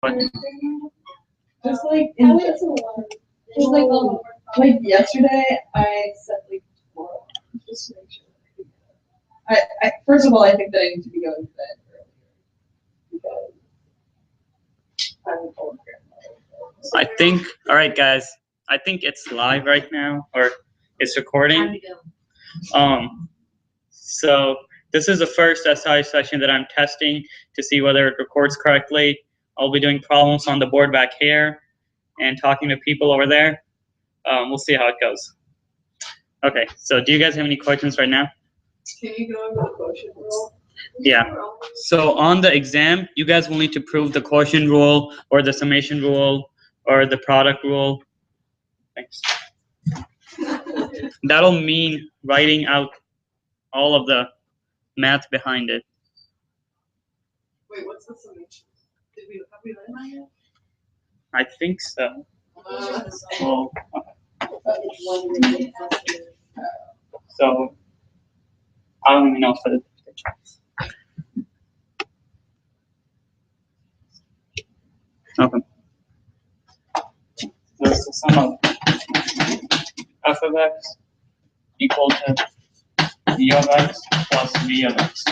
Just like like yesterday, I set like 4 alarms just to make sure. I first of all, I think that I need to be going to bed earlier because I'm an old grandmother. I think, all right, guys. I think it's live right now, or it's recording. So this is the first SI session that I'm testing to see whether it records correctly. I'll be doing problems on the board back here and talking to people over there. We'll see how it goes. Okay, so do you guys have any questions right now? Can you go over the quotient rule? Yeah. So on the exam, you guys will need to prove the quotient rule or the summation rule or the product rule. Thanks. That'll mean writing out all of the math behind it. Wait, what's the summation? Have we learned that yet? I think so. Well, so I don't even know for the okay. So it's the sum of f of x equal to v of x plus v of x.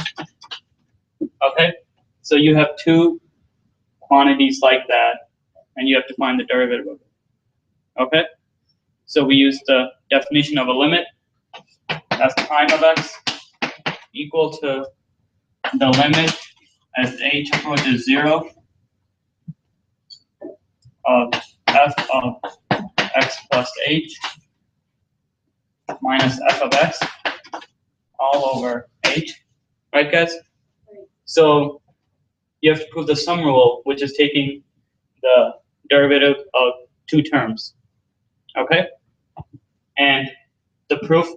Okay, so you have two quantities like that, and you have to find the derivative of it. Okay, so we use the definition of a limit f prime of x equal to the limit as h approaches 0 of f of x plus h minus f of x all over h. Right, guys? So you have to prove the sum rule, which is taking the derivative of two terms. Okay? And the proof,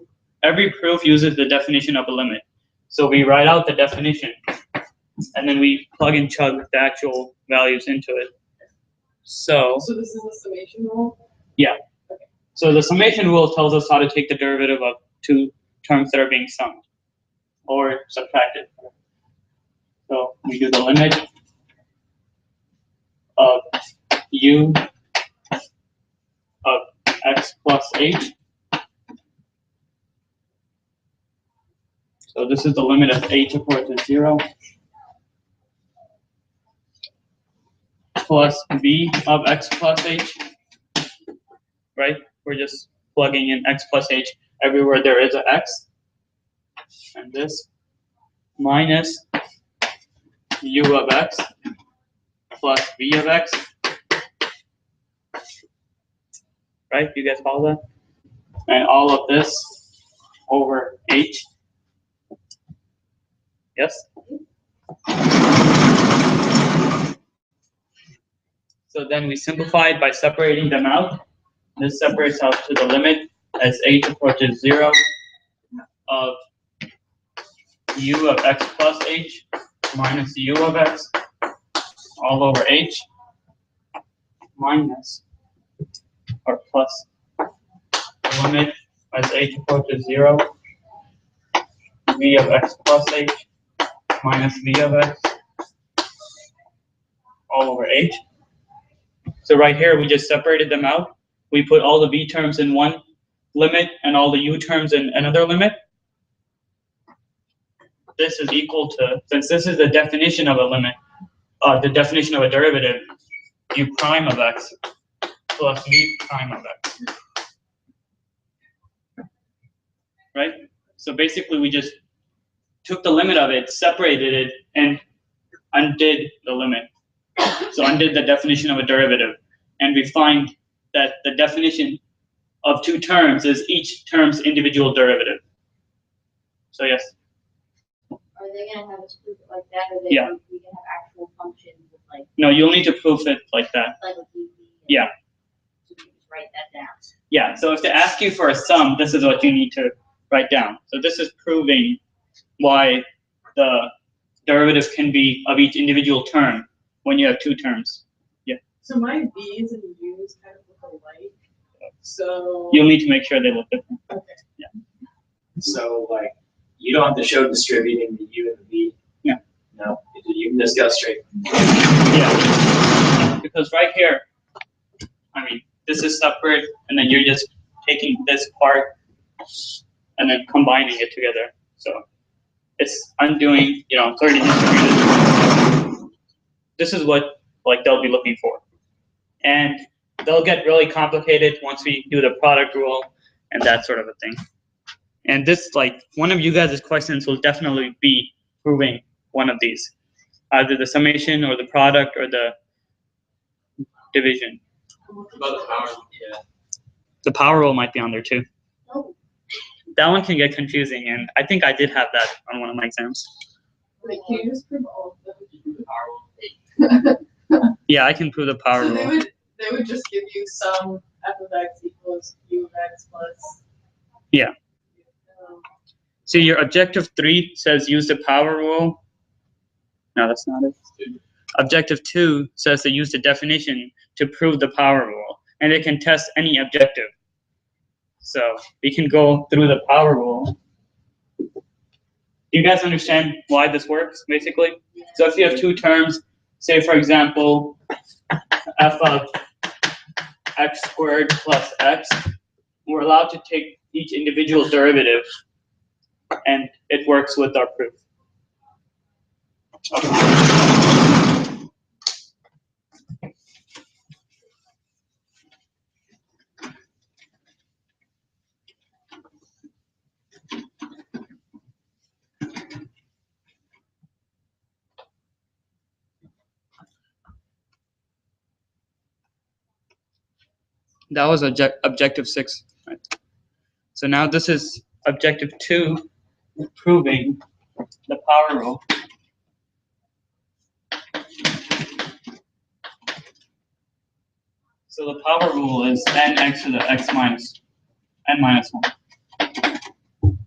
every proof uses the definition of a limit. So we write out the definition, and then we plug and chug the actual values into it. So this is the summation rule? Yeah. Okay. So the summation rule tells us how to take the derivative of two terms that are being summed or subtracted. So we do the limit of u of x plus h. So this is the limit of h approaches 0 plus v of x plus h. Right? We're just plugging in x plus h everywhere there is an x. And this minus u of x plus v of x. Right? You guys follow that? And all of this over h. Yes? So then we simplified by separating them out. This separates out to the limit as h approaches 0 of u of x plus h minus u of x all over h minus or plus the limit as h approaches 0 v of x plus h minus v of x all over h. So right here we just separated them out. We put all the v terms in one limit and all the u terms in another limit. This is equal to, since this is the definition of a limit, the definition of a derivative, u prime of x plus v prime of x. Right? So basically we just took the limit of it, separated it, and undid the limit. So undid the definition of a derivative. And we find that the definition of two terms is each term's individual derivative. So yes? Are they going to have us proof it like that, or we going to have actual functions with like? No, you'll need to proof it like that. Like with EV? Yeah. So you can just write that down. Yeah, so if they ask you for a sum, this is what you need to write down. So this is proving why the derivative can be of each individual term when you have two terms. Yeah. So my V's and U's kind of look alike. So you'll need to make sure they look different. Okay. Yeah. So like you don't have to show distributing the U and the V. Yeah. No, you can just go straight. Yeah. because right here, I mean, this is separate, and then you're just taking this part and then combining it together. So it's undoing, 30 distributed. This is what like they'll be looking for. And they'll get really complicated once we do the product rule and that sort of a thing. And this, like, one of you guys' questions will definitely be proving one of these, either the summation or the product or the division. About the power, yeah. The power rule might be on there too. Oh. That one can get confusing, and I think I did have that on one of my exams. Like, can you just prove all of them? Power. Yeah, I can prove the power So rule. they would just give you some f of x equals u of x plus. Yeah. Um, See, your objective 3 says use the power rule. No, that's not it. Objective 2 says to use the definition to prove the power rule, and it can test any objective. So we can go through the power rule. Do you guys understand why this works, basically? So if you have two terms, say for example, f of x squared plus x, we're allowed to take each individual derivative, and it works with our proof. Okay. That was objective 6. Right? So now this is objective 2, proving the power rule. So the power rule is nx to the n minus 1.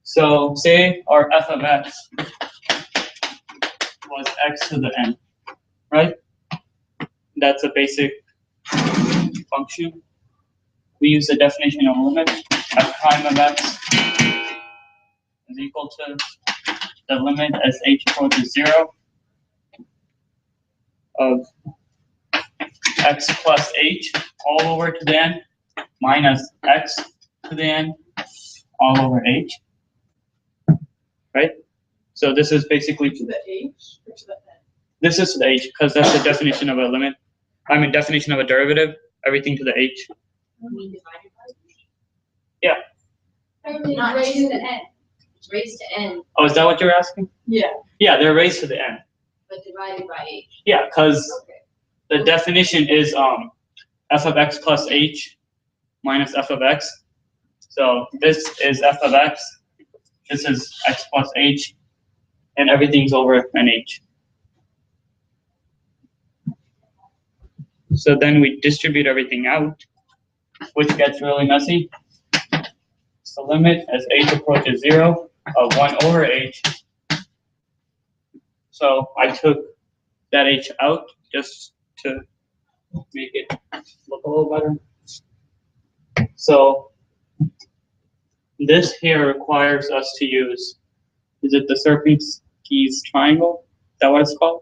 So say our f of x was x to the n, right? That's a basic function. We use the definition of limit f prime of x is equal to the limit as h approaches 0 of x plus h all over to the n minus x to the n all over h, right? So this is basically to the h or to the n? this is to the h because that's the definition of a limit. I mean definition of a derivative, everything to the h. You mean divided by? Yeah. Not raised to the n. It's raised to n, Oh, is that what you're asking? Yeah. Yeah, they're raised to the n. but divided by h. Yeah, because Okay. the definition is f of x plus h minus f of x. So this is f of x, this is x plus h, and everything's over an h. So then we distribute everything out, which gets really messy. So limit as h approaches 0 of 1 over h. So I took that h out just to make it look a little better. So this here requires us to use, is it the Sierpinski's triangle? Is that what it's called?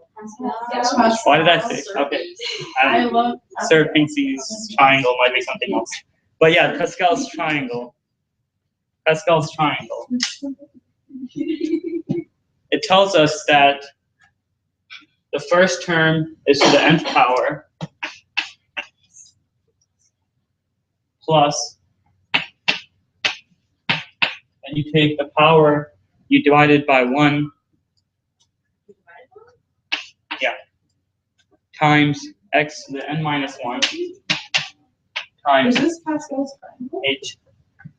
Pascal. Why did I say? Okay. I love Sierpinski's triangle might be something else. But yeah, Pascal's triangle. Pascal's triangle. It tells us that the first term is to the nth power plus, and you take the power, you divide it by 1, yeah, times x to the n minus 1 Is times this Pascal's triangle? h.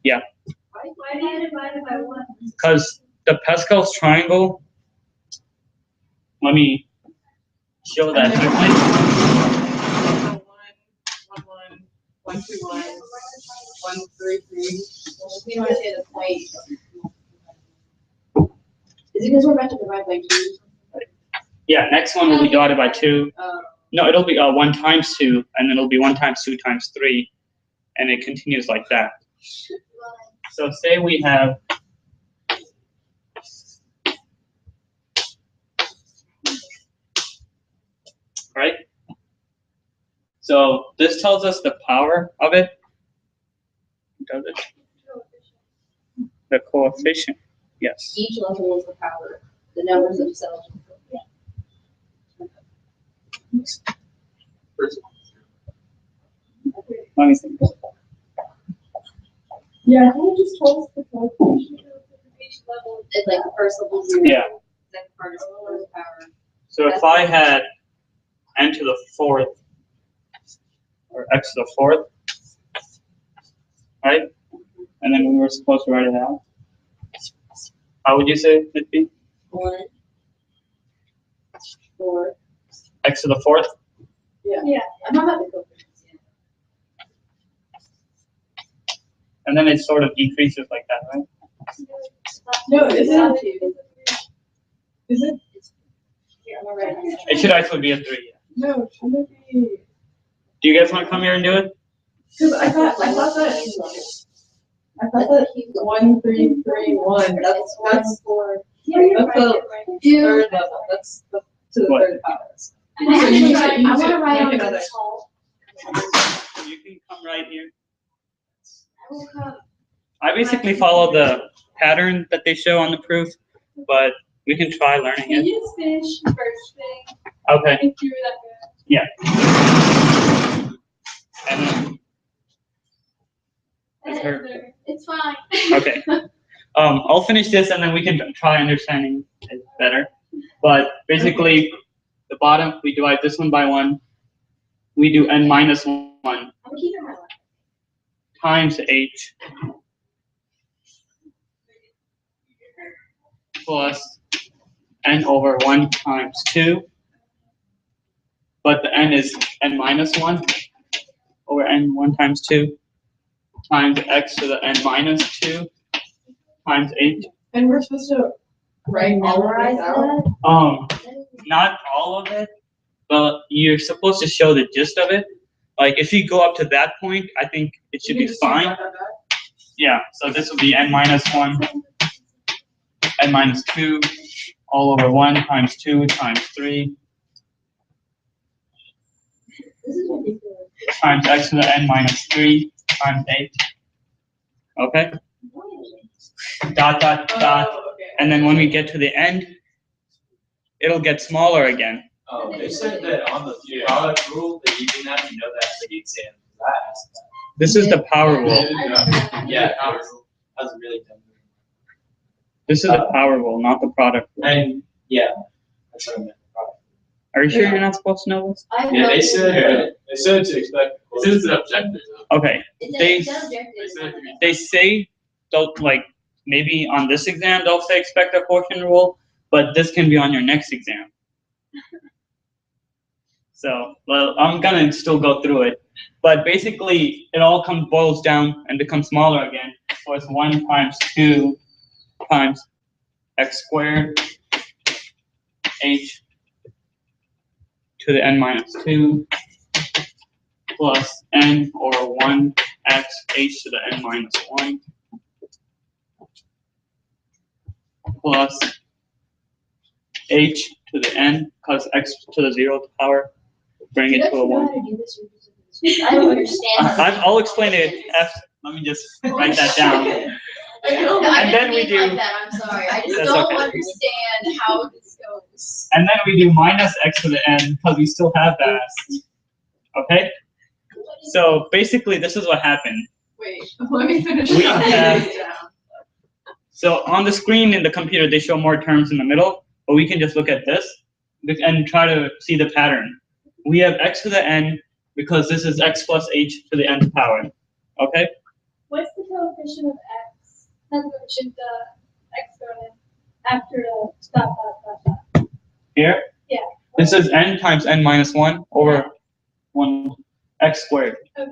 Yeah, Why do you divide it by 1? because the Pascal's triangle, let me show that quickly. 1, 1, 1, 2, 1, 1, 3, 3. You want to say the point. Is it because we're about to divide by 2? Yeah, next one will be divided by 2. No, it'll be 1 times 2, and then it'll be 1 times 2 times 3, and it continues like that. So say we have right? So this tells us the power of it. Does it? The coefficient. Yes. Each level is the power, the numbers themselves. Let me think. Yeah, can you just tell us the coefficient of each level? It's like the first level 0. Yeah. Second part is the first power. So if I had n to the fourth, or x to the fourth, right? And then we were supposed to write it out. How would you say it'd be? 1, 4. X to the fourth? Yeah. I'm not about the coefficients yet. And then it sort of decreases like that, right? No, It's is not it? 2. Is it? Here, I'm gonna write it. It should actually be a 3. No, should it be? Do you guys want to come here and do it? Because I thought that 1, 3, 3, 1. That's That's 4. that's the third level. That's the to the What? third power. I want to write on another. the tall. You can come right here. I will come. I basically follow the pattern that they show on the proof, but we can try learning Can it. you just finish the first thing? Okay. If you were that good. Yeah. And then, it's her. It's fine. Okay. I'll finish this and then we can try understanding it better. But basically, the bottom, we divide this one by 1. We do n minus 1 I'm keeping my life. times h plus n over 1 times 2. But the n is n minus 1 over n 1 times 2 times x to the n minus 2 times h. And we're supposed to write all of Memorize this out. that. Not all of it, but you're supposed to show the gist of it. Like if you go up to that point, I think it should You be just do fine. that. Yeah, so this would be n minus 1, n minus 2, all over 1 times 2 times 3 This is ridiculous. times x to the n minus 3 times 8. Okay? Dot, dot, dot. Oh, okay. And then when we get to the end, it'll get smaller again. Oh, they said that on the product rule that you didn't have to know that for the exam. I asked that. This is the power rule. Yeah, that was really dumb. This is the power rule, not the product rule. And yeah, that's what I meant. Product. Are you sure you're not supposed to know this? I have Yeah, no they idea. said to expect. This is an objective. Okay. It's They- objective. They say, don't like, maybe on this exam they'll say expect a quotient rule, but this can be on your next exam. So, well, I'm gonna still go through it. But basically, it all boils down and becomes smaller again. So it's 1 times 2 times x squared h to the n minus 2 plus n over 1 x h to the n minus 1 plus h to the n, because x to the 0th power, bring it to a 1. I don't understand. I'll explain it. Let me just write that down. And then we do- Like that, I'm sorry. I just That's don't okay. understand how this goes. And then we do minus x to the n, because we still have that. Okay? So basically, this is what happened. Wait, let me finish. We writing have- this down. So on the screen in the computer, they show more terms in the middle, but we can just look at this and try to see the pattern. We have x to the n because this is x plus h to the nth power. Okay? What's the coefficient of x? Not the coefficient, exponent after the dot, dot, dot, dot. Here? Yeah. This is n times n minus 1 over 1 x squared. Okay.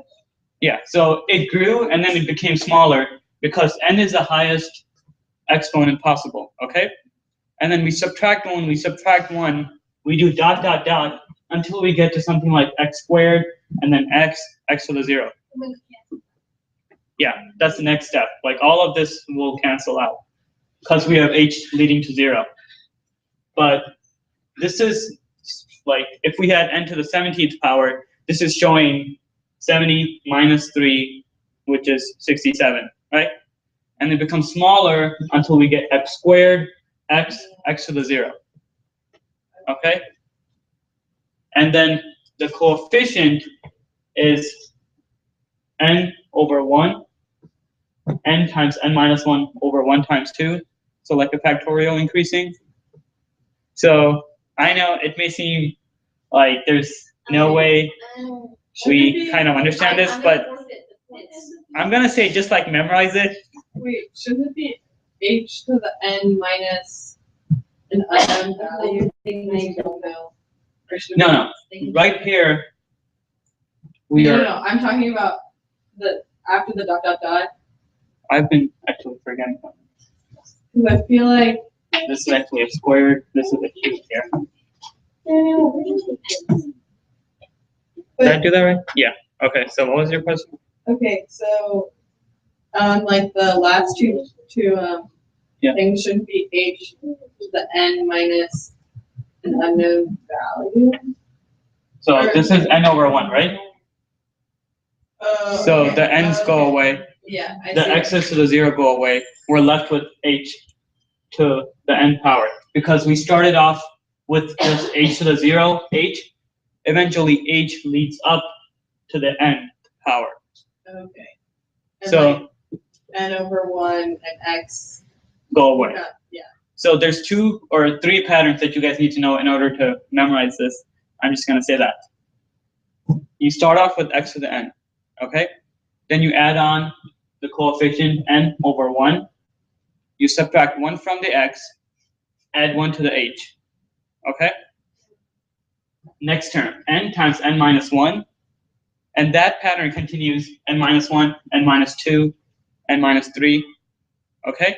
Yeah, so it grew and then it became smaller because n is the highest exponent possible, okay? And then we subtract 1, we do dot, dot, dot until we get to something like x squared and then x to the 0. And then cancel. Yeah, that's the next step. Like all of this will cancel out because we have h leading to 0. But this is like if we had n to the 17th power, this is showing 70 minus 3, which is 67, right? And it becomes smaller until we get x squared, x to the 0. Okay? And then the coefficient is n over 1, n times n minus 1 over 1 times 2. So like a factorial increasing. So I know it may seem like there's no way we kind of understand this, but I'm going to say just like memorize it. Wait, shouldn't it be h to the n minus an unknown value? I don't know. Or should it No, be- right here, we no, are, no, no, I'm talking about the after the dot dot dot. I've been actually forgetting. Because I feel like This is actually a squared, this is a cube here. Did I do that right? Yeah. Okay, so what was your question? okay, so on like the last two Yeah. things shouldn't be h to the n minus an unknown value. So this is n over 1, right? So Okay. the n's go away, Yeah, I the see. x's to the 0 go away. We're left with h to the n power. Because we started off with just h to the 0, h. Eventually h leads up to the n power. Okay. And So like n over 1 and x. go away. Yeah. So there's 2 or 3 patterns that you guys need to know in order to memorize this. I'm just going to say that. You start off with x to the n, okay? Then you add on the coefficient n over 1. You subtract 1 from the x, add 1 to the h, okay? Next term, n times n minus 1. And that pattern continues n minus 1, n minus 2, n minus 3, okay?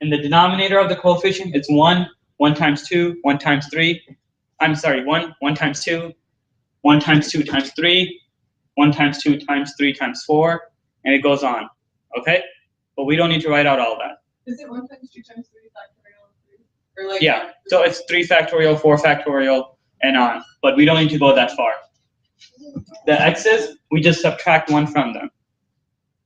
In the denominator of the coefficient, it's 1, 1 times 2, 1 times 3. I'm sorry, 1, 1 times 2, 1 times 2 times 3, 1 times 2 times 3 times 4, and it goes on, okay? But we don't need to write out all that. Is it 1 times 2 times 3 factorial 3? Or like Yeah, so it's 3 factorial, 4 factorial, and on. But we don't need to go that far. The x's, we just subtract 1 from them.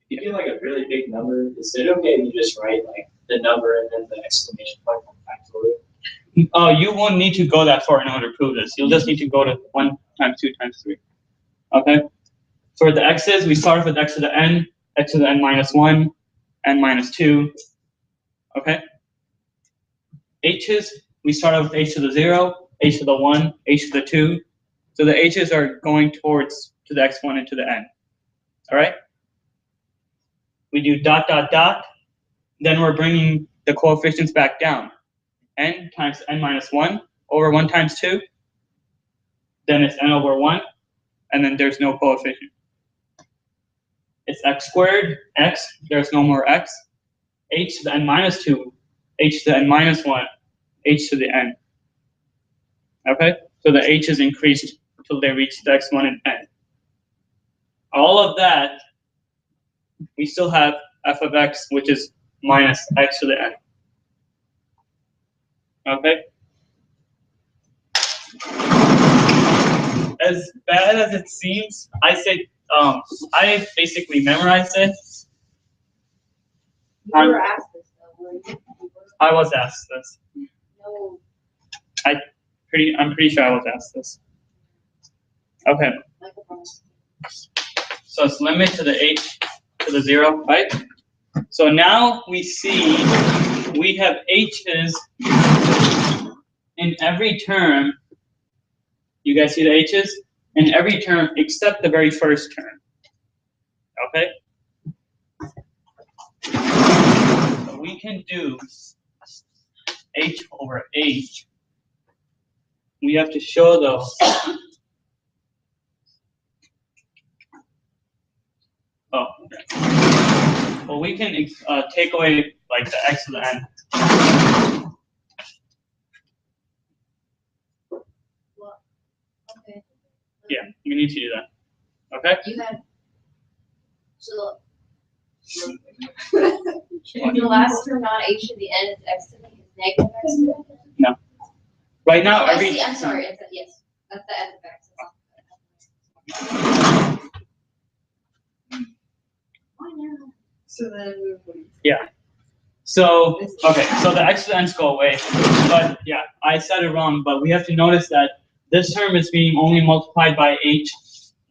If you get like a really big number, is it okay if you just write like the number and then the exclamation point from factorial? You won't need to go that far in order to prove this. You'll just need to go to 1 times 2 times 3. Okay? For the x's, we start with x to the n minus 1, n minus 2. Okay? H's, we start out with h to the 0, h to the 1, h to the 2. So the h's are going towards to the x1 and to the n. All right? We do dot, dot, dot. Then we're bringing the coefficients back down. N times n minus 1 over 1 times 2. Then it's n over 1. And then there's no coefficient. It's x squared, x, there's no more x. H to the n minus 2, h to the n minus 1, h to the n. Okay? So the h is increased until they reach the x1 and n. All of that, we still have f of x, which is minus x to the n. Okay? As bad as it seems, I basically memorized it. You were asked this though, weren't you? I was asked this. No, I'm pretty sure I was asked this. Okay, like a promise. so it's limit to the h to the 0, right? So now we see we have h's in every term. You guys see the h's? In every term except the very first term. Okay? So we can do h over h. We have to show though. Oh, okay. Well, we can take away like the x to the n. Well, okay. Yeah, we need to do that. Okay? You had, so. The last term, not h to the n is x to the negative x to the n? Right now, Oh, I every see, I'm sorry, yes. That's the end effects. Why not? So then, what do you Yeah. So, okay, so the x to the n's go away. But yeah, I said it wrong, but we have to notice that this term is being only multiplied by h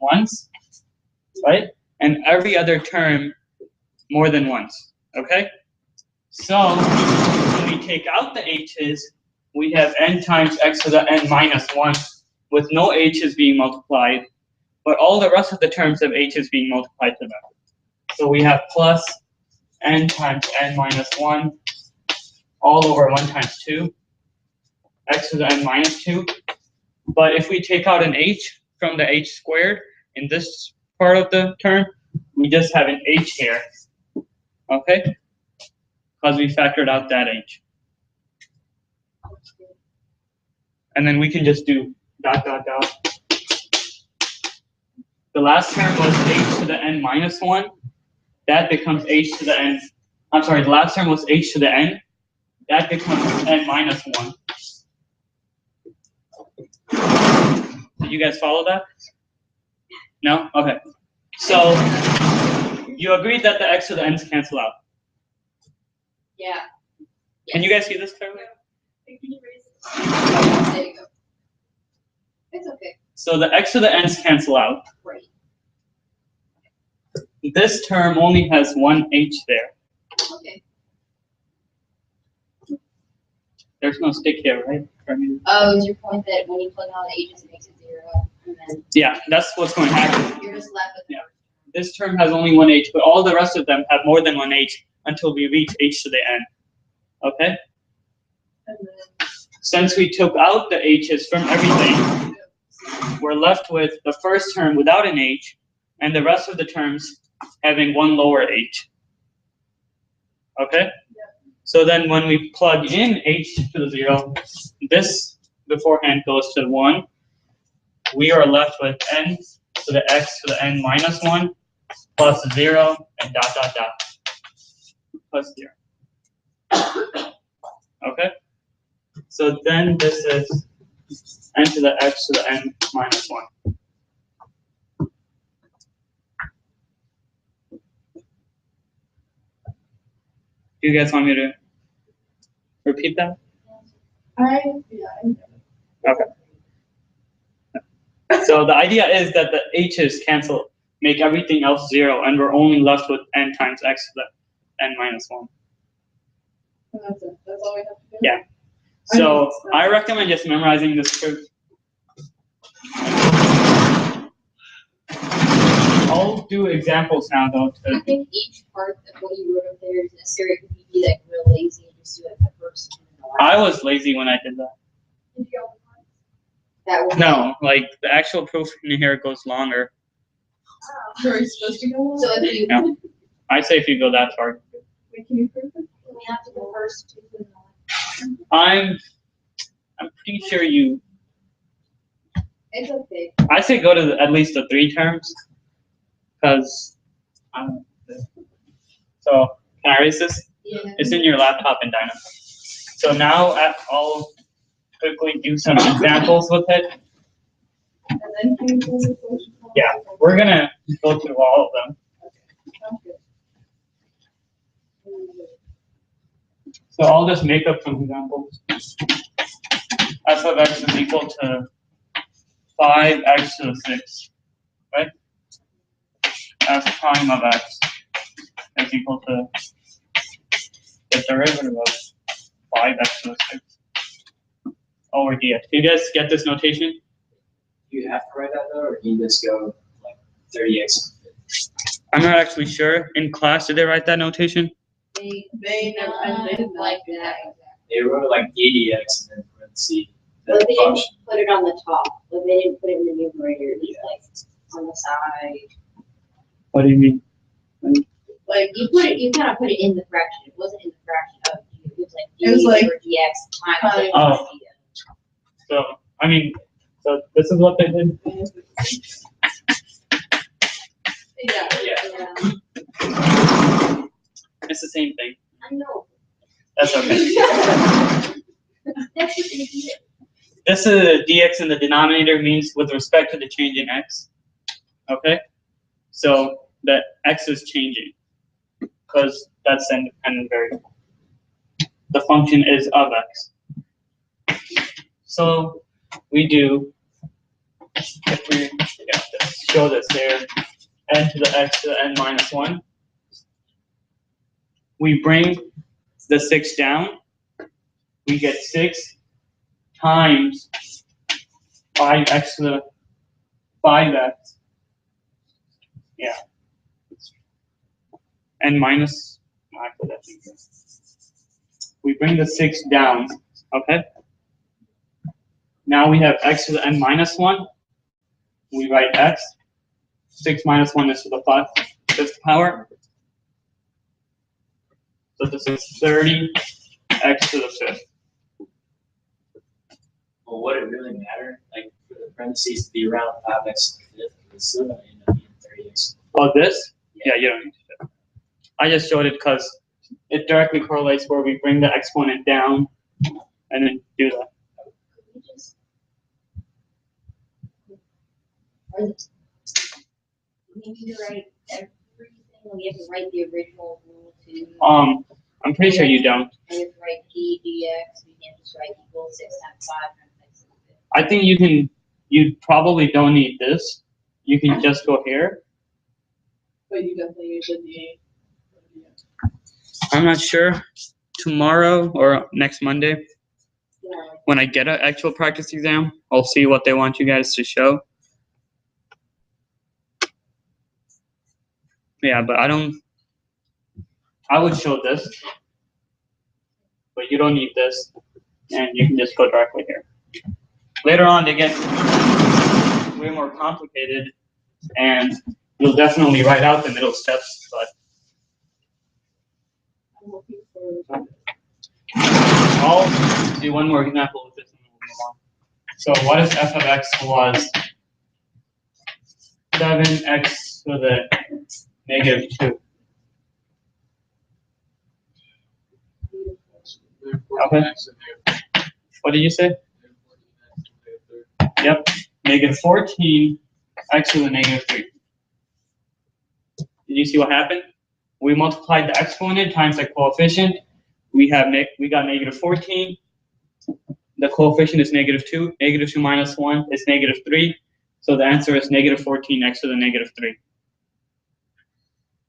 once, right? And every other term more than once, okay? So, when we take out the h's, we have n times x to the n minus 1 with no h's being multiplied, but all the rest of the terms have h's being multiplied to them. So we have plus n times n minus 1 all over 1 times 2, x to the n minus 2. But if we take out an h from the h squared in this part of the term, we just have an h here, okay? Because we factored out that h. And then we can just do dot, dot, dot. The last term was h to the n minus 1. That becomes h to the n. I'm sorry, the last term was h to the n. That becomes n minus 1. Did you guys follow that? No? Okay. So, you agreed that the x to the n's cancel out. Yeah. Can you guys see this clearly? Can you raise it? There you go. It's okay. So the x to the n's cancel out. Right. This term only has one h there. Okay. There's no stick here, right? Oh, is your point that when you plug in all the h's, it makes it 0, and then Yeah, that's what's going to happen. you're just left with Yeah. This term has only one h, but all the rest of them have more than one h until we reach h to the n. Okay? And then, Since we took out the h's from everything, we're left with the first term without an h, and the rest of the terms having one lower h. Okay? So then when we plug in h to the 0, this beforehand goes to 1. We are left with n to the x to the n minus 1 plus 0 and dot, dot, dot plus 0. Okay? So then this is n to the x to the n minus 1. Do you guys want me to repeat that? Okay. So the idea is that the h's cancel, make everything else 0, and we're only left with n times x to the n minus 1. and that's it. That's all we have to do. Yeah. So I recommend just memorizing this proof. I'll do examples now though. I think each part of what you wrote up there is necessary. It could be like real lazy and just do it the first and the last. I was lazy when I did that. Did you go with That would No, like the actual proof in here goes longer. So are you supposed to go on? So if you, Yeah. I say if you go that far. Wait, can you prove it? we have to go first to the I'm pretty sure you. It's okay. I say go to at least the 3 terms, because. So can I erase this? Yeah. It's in your laptop in Dynamo. So now I'll quickly do some examples with it. And then can you prove it? Yeah, we're gonna go through all of them. Sounds good. So I'll just make up some examples. F of x is equal to 5x to the 6, right? F prime of x is equal to the derivative of 5x to the 6 over dx. Do you guys get this notation? Do you have to write that though, or can you just go like 30x? I'm not actually sure. In class, did they write that notation? They never, they didn't like do that. They wrote like 80x and then parentheses But the they didn't function. put it on the top. Like they didn't put it in the numerator. It's like on the side. What do you mean? Like, You put it. You kind of put it in the fraction. It wasn't in the fraction of u. It was like d It was like over dx times the Oh. idea. So, I mean, so this is what they did. yeah. Yeah. It's the same thing. I know. That's okay. That's what they did. this is a dx in the denominator means with respect to the change in x. Okay? So the x is changing because that's an independent variable. The function is of x. So we do, if we show this there, n to the x to the n minus 1. We bring the 6 down. We get 6 times 5x to the 5x. Yeah. N minus, actually that's easier. We bring the 6 down, okay? Now we have x to the n minus 1. We write x. 6 minus 1 is to the 5th power. So this is 30 x to the 5th. Well, would it really matter? Like for the parentheses to be around 5x to the 5th, it's still going to end up being 30x. Oh, this? Yeah, you don't need to. I just showed it because it directly correlates where we bring the exponent down and then do that. We just. We need to write everything. We have to write the original rule too. I'm pretty sure you don't. We have to write p dx. We can't just write equals 6 times 5 times x to the 5th. I think you probably don't need this. You can just go here. But you definitely use the D. I'm not sure. Tomorrow or next Monday, Yeah, like, when I get an actual practice exam, I'll see what they want you guys to show. Yeah, but I would show this, but you don't need this, and you can just go directly here. Later on, they get way more complicated, and you'll definitely write out the middle steps, but I'm looking for. I'll do one more example with this and then we'll move on. So what if f of x was 7x to the negative 2? Okay. What did you say? Yep. Negative 14 x to the negative 3. Did you see what happened? We multiplied the exponent times the coefficient. We got negative 14. The coefficient is negative 2. Negative 2 minus 1 is negative 3. So the answer is negative 14 x to the negative 3.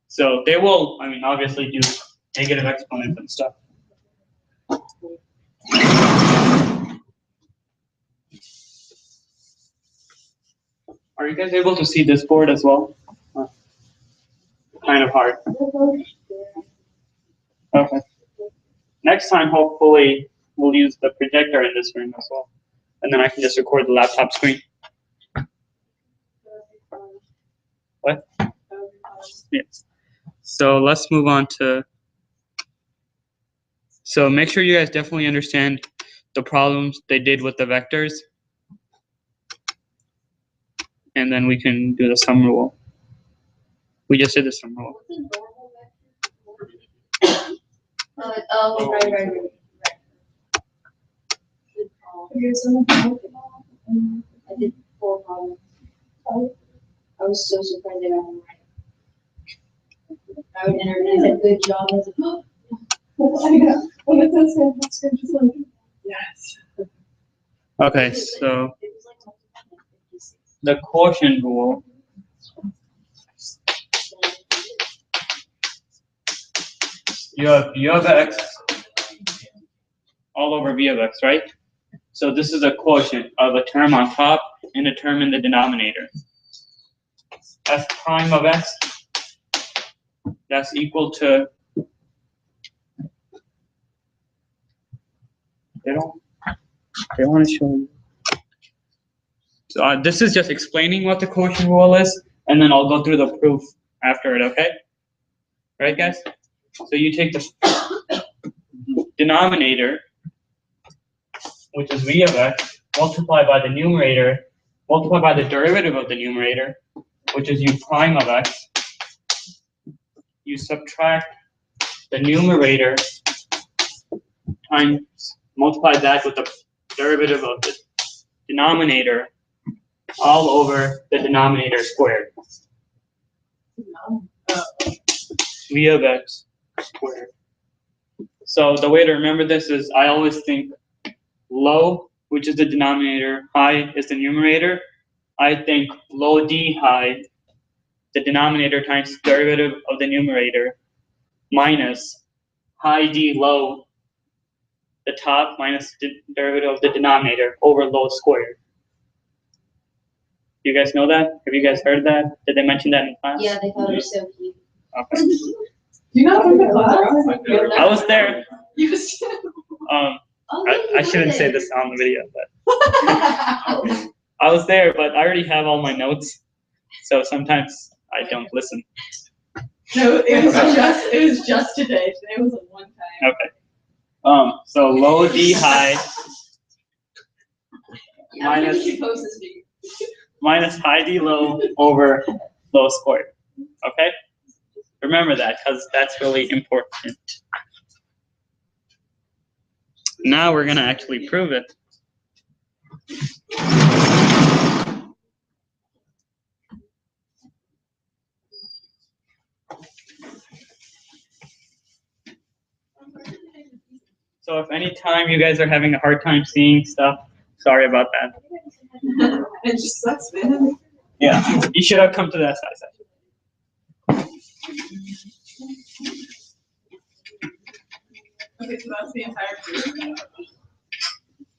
So they will, obviously do negative exponents and stuff. Are you guys able to see this board as well? Kind of hard. Okay. Next time, hopefully, we'll use the projector in this room as well. And then I can just record the laptop screen. What? Yes. So let's move on to, so make sure you guys definitely understand the problems they did with the vectors. And then we can do the sum rule. We just did the sum rule. Right. Okay, so I did 4 problems. I was so surprised that I was right. I would enter it as a good job. I was like, oh, I know. When it says fantastic, I'm just like, yes. Okay, so it was like 56. the quotient rule. You have u of x all over v of x, right? So this is a quotient of a term on top and a term in the denominator. F prime of x, that's equal to, they want to show you. So this is just explaining what the quotient rule is, and then I'll go through the proof after it, okay? Right, guys? So you take the denominator, which is v of x, multiply by the numerator, multiply by the derivative of the numerator, which is u prime of x. You subtract the numerator times, multiply that with the derivative of the denominator all over the denominator squared. V of x squared. So the way to remember this is I always think low, which is the denominator, high is the numerator. I think low d high, the denominator times derivative of the numerator, minus high d low, the top minus the derivative of the denominator over low squared. You guys know that? Have you guys heard that? Did they mention that in class? Yeah, they thought it was so cute. Okay. Do you not come to class? I was there. You was. Oh, I shouldn't say this on the video, but I was there, but I already have all my notes, so sometimes I don't listen. No, it was just today. Today was a one time. Okay. So low d high You should post this video. minus high d low over low squared. Okay? Remember that, because that's really important. Now we're gonna actually prove it. So if any time you guys are having a hard time seeing stuff, sorry about that. It just sucks, man. Yeah, you should have come to that side section. Okay, so that's the entire group.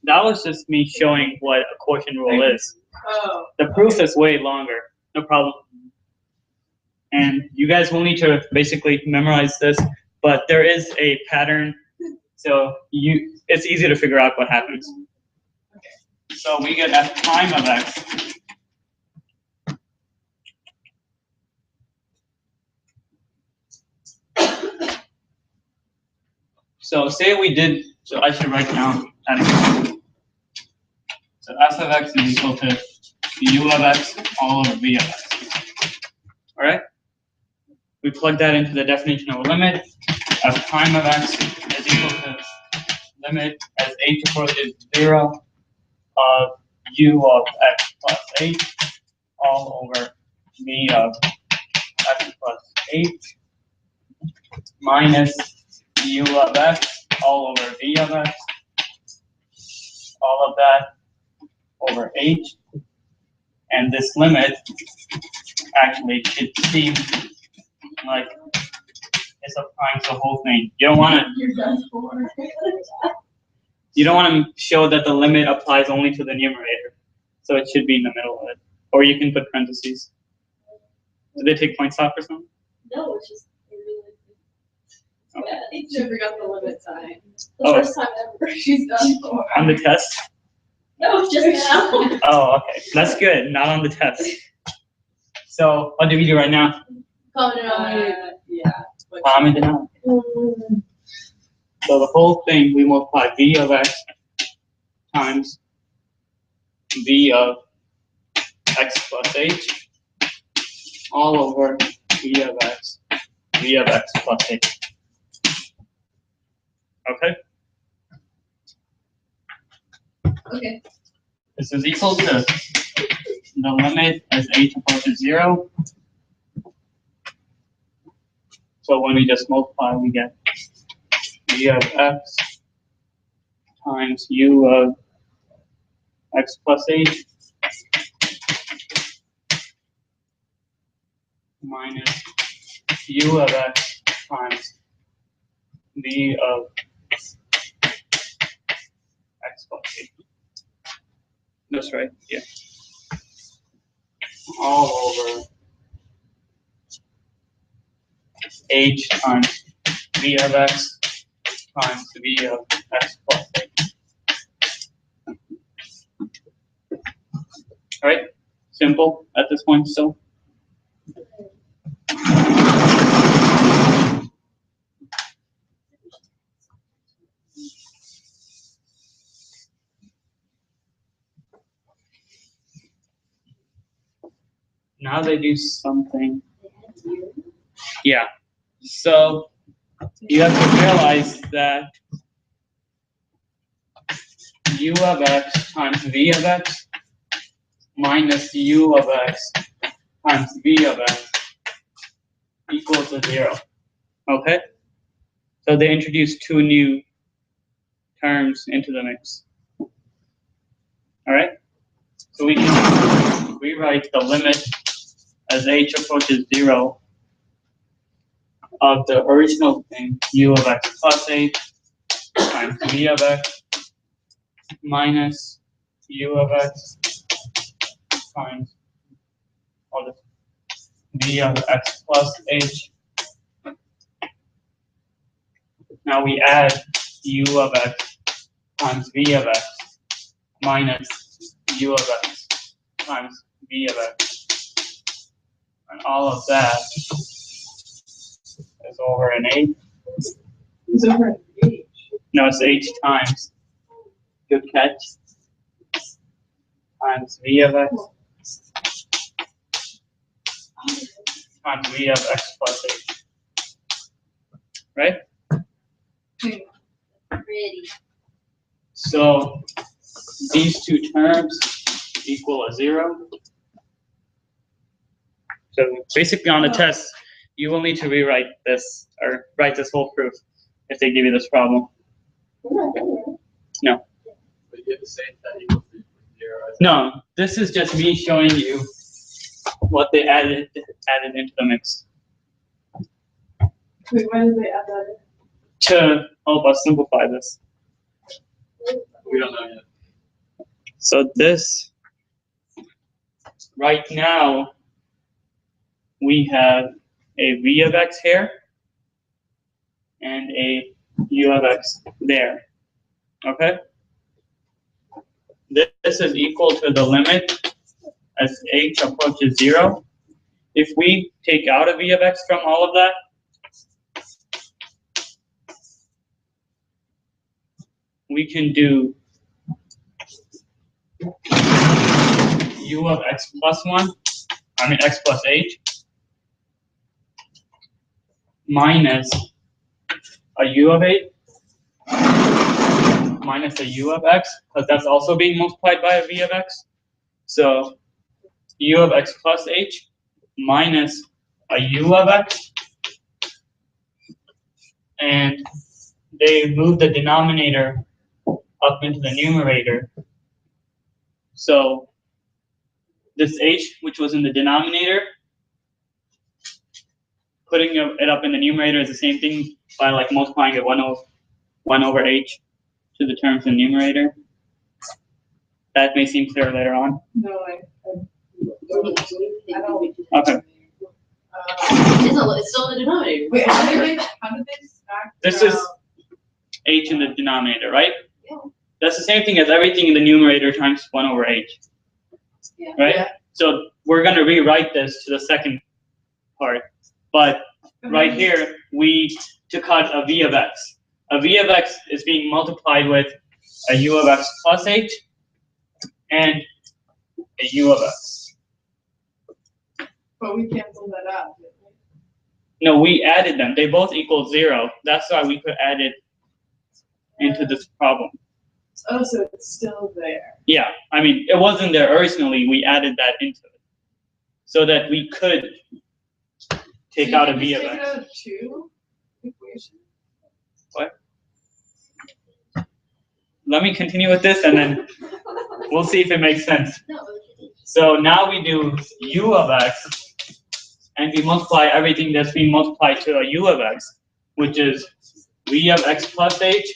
That was just me showing what a quotient rule is. Oh. The proof is way longer, no problem. And you guys will need to basically memorize this, but there is a pattern, so it's easy to figure out what happens. So we get f prime of x so say we did, so I should write down that. So f of x is equal to u of x all over v of x. All right? We plug that into the definition of a limit. F prime of x is equal to limit as h approaches 0 of u of x plus h all over v of x plus h minus u of x all over v of x, all of that over h. And this limit actually should seem like it's applying the whole thing. You don't want to. You're done for. You don't want to show that the limit applies only to the numerator, so it should be in the middle of it. Or you can put parentheses. Did they take points off or something? No, it's just. Yeah, it's She forgot the limit sign. the Oh. first time ever. She's done for. On the test? No, just now. Oh, okay. That's good. Not on the test. So what do we do right now? Comment on it. Yeah. Common denominator. So the whole thing, we multiply v of x times v of x plus h all over v of x plus h. Okay? Okay. This is equal to the limit as h approaches 0. So when we just multiply, we get v of x times u of x plus h minus u of x times v of x plus h. That's right, yeah. All over h times v of x times v of x plus h. All right, simple at this point still. Now they do something. Yeah. So you have to realize that u of x times v of x minus u of x times v of x equals to 0. Okay? So they introduced two new terms into the mix. All right? So we can rewrite the limit as h approaches 0 of the original thing, u of x plus h times v of x minus u of x times all this v of x plus h. Now we add u of x times v of x minus u of x times v of x. And all of that is over an h. It's over an H. No, it's h times. Good catch. Times v of x times v of x plus h. Right? Pretty. So these two terms equal a 0. So basically on the test, you will need to rewrite this or write this whole proof if they give you this problem. No. But you have to say that equals 0. No, this is just me showing you what they added into the mix Wait, why did they add that in? to help us simplify this. We don't know yet. So this, right now, we have a v of x here and a u of x there. Okay? This is equal to the limit as h approaches 0. If we take out a v of x from all of that, we can do u of x plus 1, x plus h, minus a u of h, minus a u of x, because that's also being multiplied by a v of x. So u of x plus h minus a u of x, and they move the denominator up into the numerator. So this h, which was in the denominator, putting it up in the numerator is the same thing by like multiplying it 1 over h to the terms in the numerator. That may seem clear later on. No, I don't. Okay. It's still the denominator. Wait, how did they stack? This is h in the denominator, right? Yeah. That's the same thing as everything in the numerator times 1 over h. Yeah. Right? Yeah. So we're going to rewrite this to the second part. But right here, we took out a v of x. A v of x is being multiplied with a u of x plus h and a u of x. But we canceled that out, didn't we? No, we added them. They both equal 0. That's why we could add it into this problem. Oh, so it's still there. Yeah, I mean, it wasn't there originally. We added that into it so that we could take out a v of Take it x. out of 2 equations. What? Let me continue with this and then we'll see if it makes sense. No, So now we do u of x and we multiply everything that's being multiplied to a u of x, which is v of x plus h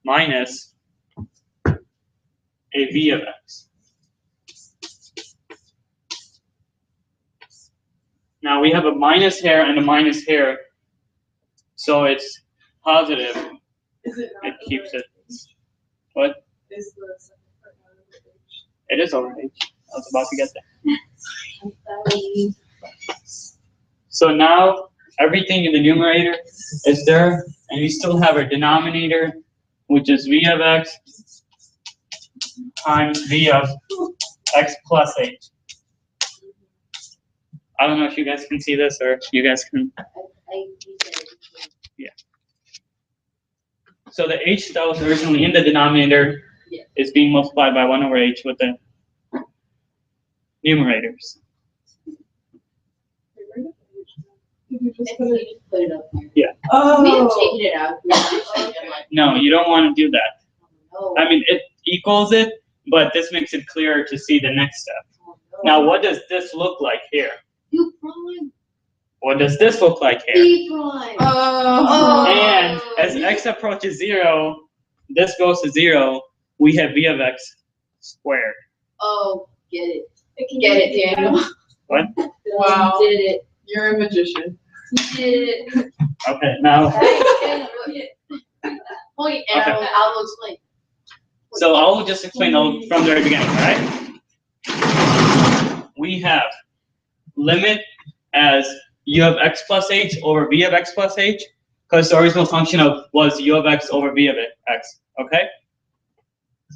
minus a v of x. Now we have a minus here and a minus here, so it's positive. Is it not? It keeps over it. H? What? Is the second part not over H? It is over h. I was about to get there. So now everything in the numerator is there, and we still have our denominator, which is v of x times v of x plus h. I don't know if you guys can see this or if you guys can. I Yeah. So the h that was originally in the denominator Yeah. is being multiplied by 1 over h with the numerators. Did you just If put you it? just put it up here. Yeah. We have Oh. taken it out. We actually did like, No, you don't want to do that. oh, I mean, it equals it, but this makes it clearer to see the next step. no. Now, what does this look like here? U prime, What does this look like here? B prime. Oh. And as x approaches 0, this goes to 0, we have v of x squared. Oh, get it. Can Get you it, repeat Daniel. that? What? Wow. You did it. You're a magician. You did it. Okay, now, Point, and Okay. I'll explain. so I'll just explain from the very beginning, all right? We have limit as u of x plus h over v of x plus h, because the original function was u of x over v of x, okay?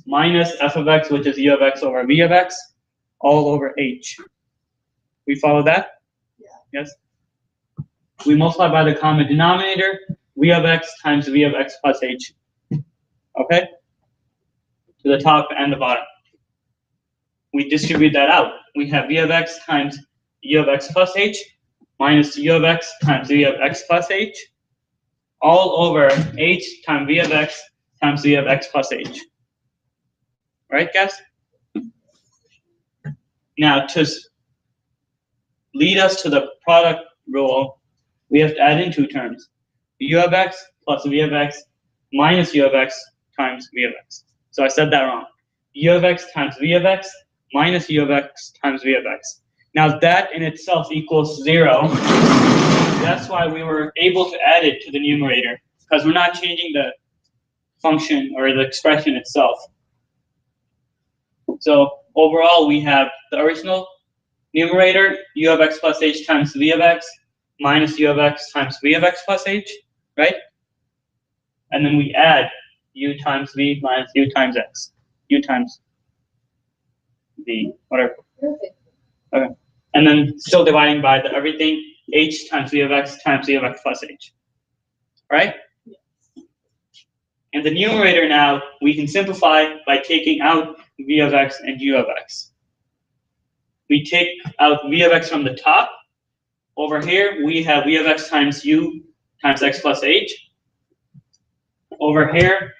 Minus f of x, which is u of x over v of x, all over h. We follow that? Yeah. Yes? We multiply by the common denominator, v of x times v of x plus h. Okay? To the top and the bottom. We distribute that out. We have v of x times u of x plus h minus u of x times v of x plus h all over h times v of x times v of x plus h. Right, guys? Now, to lead us to the product rule, we have to add in two terms. U of x plus v of x minus u of x times v of x. So I said that wrong. U of x times v of x minus u of x times v of x. Now that in itself equals 0. That's why we were able to add it to the numerator, because we're not changing the function or the expression itself. So overall, we have the original numerator, u of x plus h times v of x minus u of x times v of x plus h, right? And then we add u times v minus u times x, u times v, whatever. Perfect. Okay. And then still dividing by the everything, h times v of x times v of x plus h, right? In the numerator now, we can simplify by taking out v of x and u of x. We take out v of x from the top. Over here, we have v of x times u times x plus h. Over here,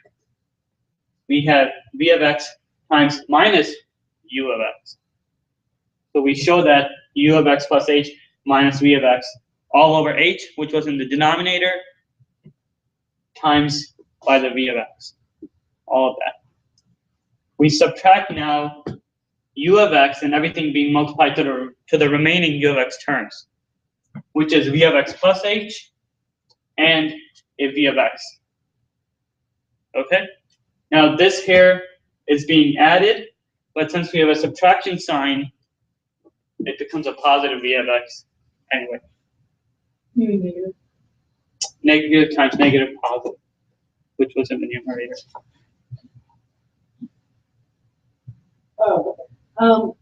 we have v of x times minus u of x. So we show that u of x plus h minus v of x all over h, which was in the denominator, times by the v of x. All of that. We subtract now u of x and everything being multiplied to the remaining u of x terms, which is v of x plus h and a v of x. Okay? Now this here is being added, but since we have a subtraction sign, it becomes a positive v of x anyway. Negative. Negative times negative positive, which was in the numerator. Oh.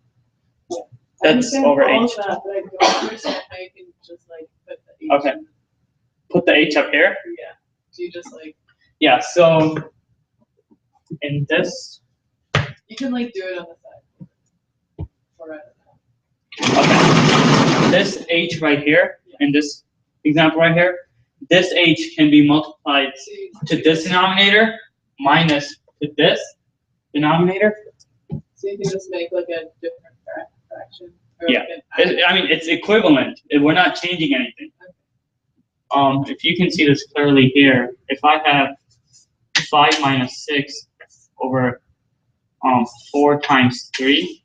I That's understand over all of h. that, but I don't understand how you can just like put the h. Okay. Put the h up here. Yeah. Do you just like Yeah, so in this, you can like do it on the side. Or I okay, this h right here, in this example right here, this h can be multiplied don't know. to this denominator minus to this denominator. So you can just make like a different fraction. Or Yeah. like an I mean, it's equivalent. We're not changing anything. If you can see this clearly here, if I have 5 minus 6 over 4 times 3,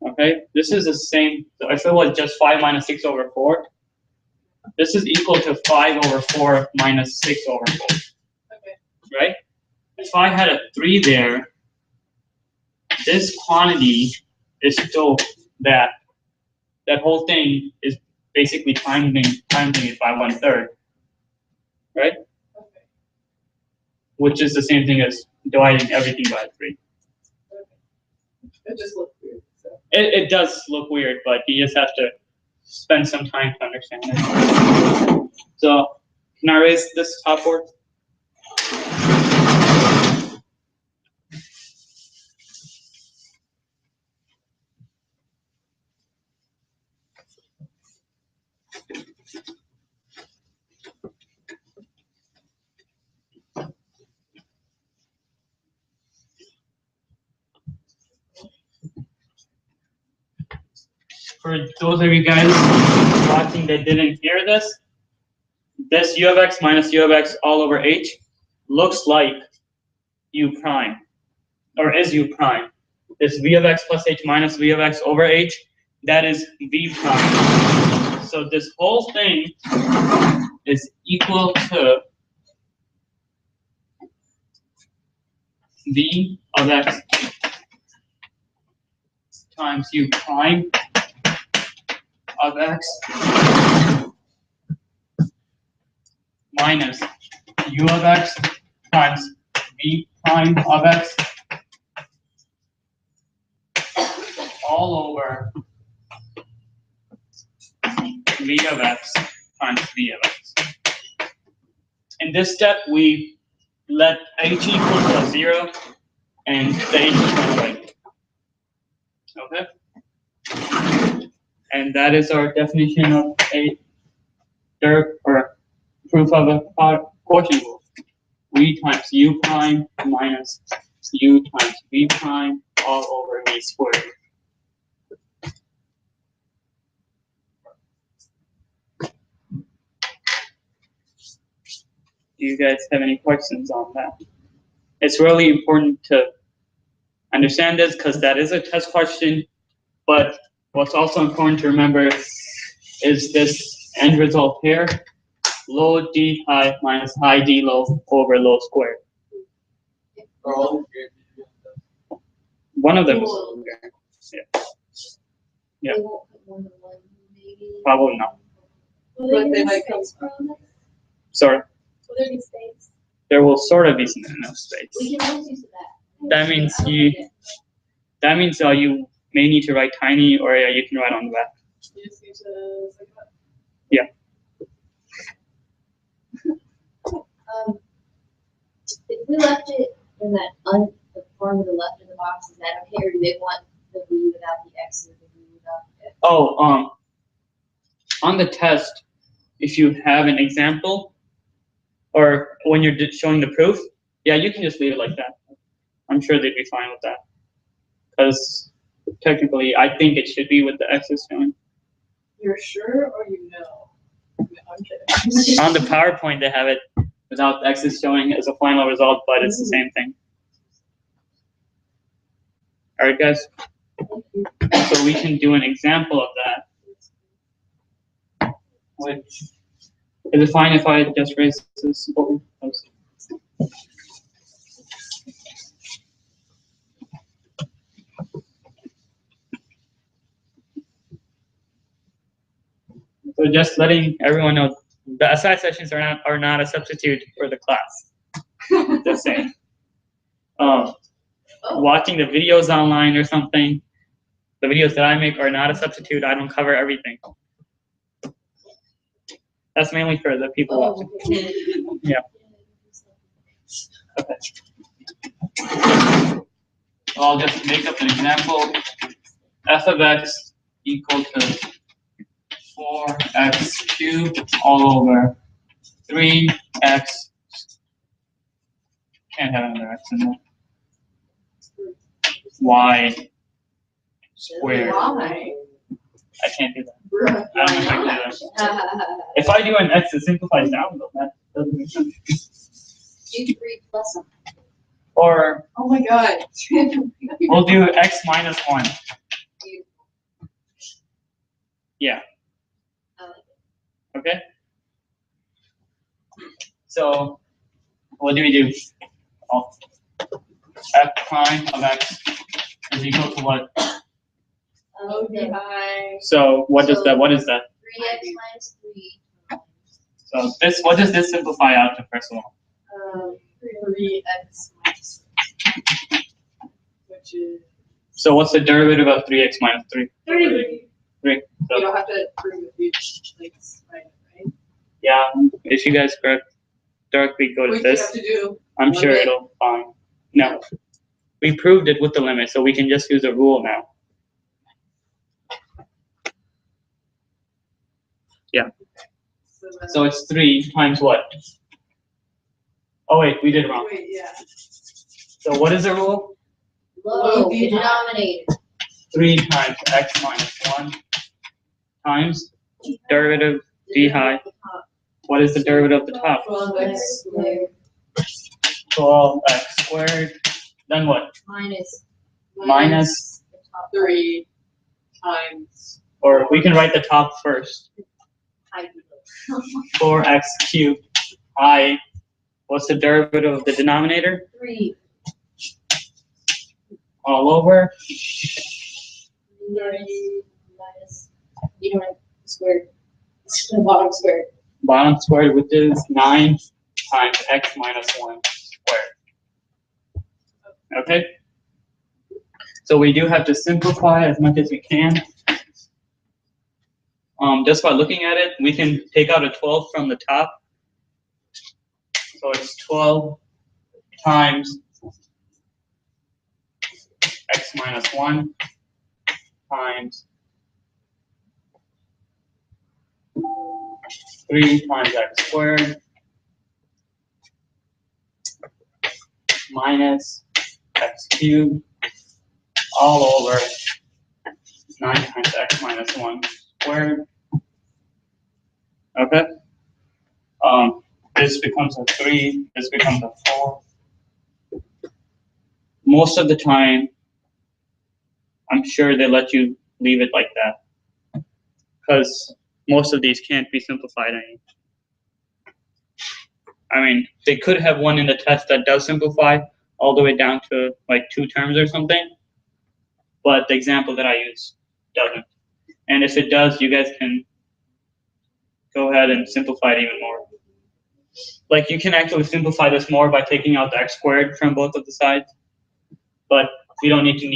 okay, this is the same. So if it was just 5 minus 6 over 4, this is equal to 5 over 4 minus 6 over 4, Okay. right? If I had a 3 there, this quantity is still that. That whole thing is basically timing it by 1/3, right? Okay. Which is the same thing as dividing everything by 3. Okay. It just looks weird. So It does look weird, but you just have to spend some time to understand it. So, can I raise this top board? for those of you guys watching that didn't hear this, this u of x minus u of x all over h looks like u prime, or is u prime. This v of x plus h minus v of x over h, that is v prime. So this whole thing is equal to v of x times u prime of x minus u of x times v prime of x all over v of x times v of x. In this step, we let h equal to 0 and the h is away. Okay? And that is our definition of a or proof of a quotient rule. V times u prime minus u times v prime all over v squared. Do you guys have any questions on that? It's really important to understand this because that is a test question, but what's also important to remember is this end result here, low d high minus high d low over low squared. One of them is there. Yeah. Yeah. They won't put more than one, maybe. Probably not. Will there But be they might space for all this? Sorry, Will there be space? there will sort of be some enough space. We can always use that. That means you may need to write tiny, or you can write on the back. You just need to like that. Yeah. If we left it in that the form to the left of the box, is that okay, or do they want the v without the x or the v without the x? Oh, on the test, if you have an example, or when you're showing the proof, yeah, you can just leave it like that. I'm sure they'd be fine with that. Because technically, I think it should be with the x's showing. You're sure or you know? I'm kidding. On the PowerPoint, they have it without the x's showing as a final result, but it's the same thing. All right, guys. So we can do an example of that. Which is it fine if I just raise this? So just letting everyone know, the SI sessions are not a substitute for the class. Just saying. Watching the videos online or something, the videos that I make are not a substitute. I don't cover everything. That's mainly for the people watching. Yeah. Okay. So I'll just make up an example. F of x equal to 4x cubed all over 3x. Can't have another x in there. Y squared. Why? I can't do that. I don't know if I can do that. If I do an x, it simplifies down, but that doesn't make sense. Do 3 plus something. Or Oh my god. we'll do x minus 1. Yeah. Okay? So, what do? Oh, f prime of x is equal to what? So, what is that? 3x minus 3. So, this, what does this simplify out to, first of all? 3x minus 6. Which is. So, what's the derivative of 3x minus 3? 3. 3. You So, don't have to prove if you like right? yeah, if you guys directly go to What do you this, have to do? I'm sure Limit? it'll fine. No. We proved it with the limit, so we can just use a rule now. Yeah. So it's 3 times what? Oh wait, we did it wrong. Wait, yeah. So what is the rule? Low denominator. 3 times x minus 1 times derivative d high. What is the derivative of the top? 12x squared 12x squared. Then what? Minus, the top 3 times. or we can write the top first. height. 4x cubed I. What's the derivative of the denominator? 3 All over. minus, you don't have squared. It's the bottom squared. Bottom squared, which is 9 times x minus 1 squared. Okay? So we do have to simplify as much as we can. Just by looking at it, we can take out a 12 from the top. So it's 12 times x minus 1 times 3 times x squared minus x cubed all over 9 times x minus 1 squared. Okay? This becomes a 3, this becomes a 4. Most of the time, I'm sure they let you leave it like that, because most of these can't be simplified anymore. I mean, they could have one in the test that does simplify all the way down to like 2 terms or something, but the example that I use doesn't. And if it does, you guys can go ahead and simplify it even more. Like, you can actually simplify this more by taking out the x squared from both of the sides, but we don't need to.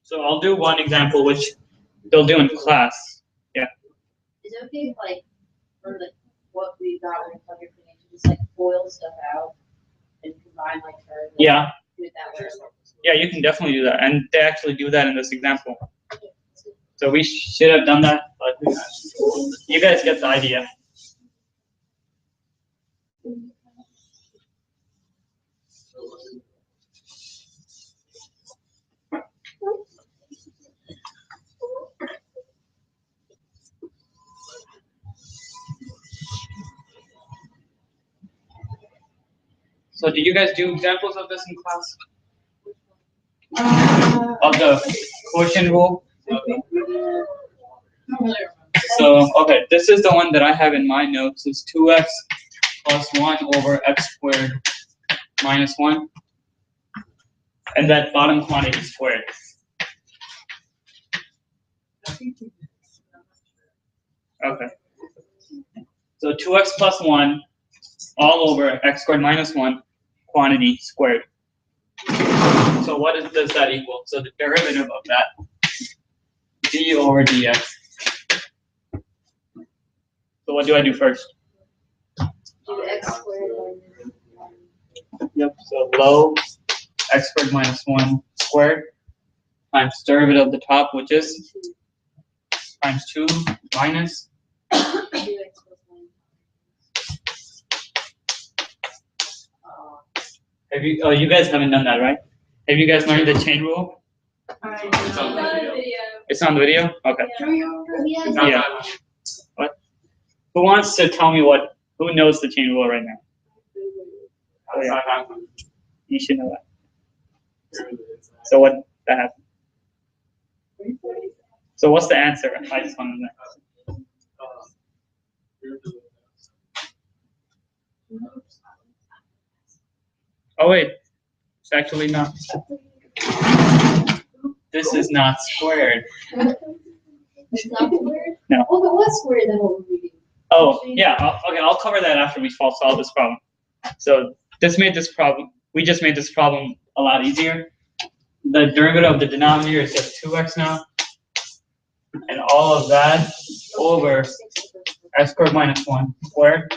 So I'll do one example, which they'll do in class. Yeah. Is it okay if, like, for the, what we got when we plug your thing into, just like boil stuff out and combine like her? Yeah. Do it that way. Yeah, you can definitely do that, and they actually do that in this example. So we should have done that, but you guys get the idea. So did you guys do examples of this in class? Of the quotient rule? So, okay, this is the one that I have in my notes. It's 2x plus 1 over x squared minus 1. And that bottom quantity squared. Okay. So 2x plus 1 all over x squared minus 1 quantity squared. So what does that equal? So the derivative of that, d over dx. So what do I do first? Do x squared minus. Yep, so low x squared minus 1 squared times derivative of the top, which is times 2 minus. 2x plus 1. Have you? Oh, you guys haven't done that, right? Have you guys learned the chain rule? It's on the video. It's on the video. Okay. Yeah. Yeah. What? Who wants to tell me what? Who knows the chain rule right now? Oh, yeah. You should know that. So what that happened? So what's the answer? I just want to know. Oh wait, it's actually not. This is not squared. It's not squared? No. Oh, but what's squared then what would we do? Oh yeah. Okay, I'll cover that after we solve this problem. So this made this problem. We just made this problem a lot easier. The derivative of the denominator is just 2x now, and all of that over x squared minus 1 squared.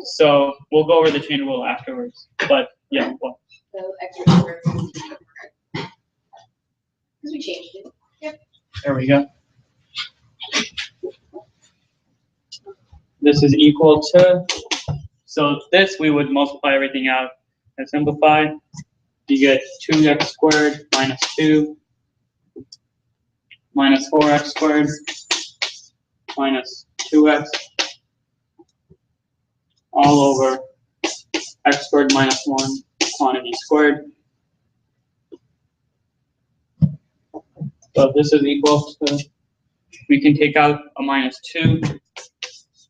So we'll go over the chain rule afterwards. But yeah, well, So extra squared. Because we changed it. Yep. there we go. This is equal to, so this we would multiply everything out and simplify. You get 2x squared minus 2 minus 4x squared minus 2x all over x squared minus 1 quantity squared. So this is equal to, we can take out a minus 2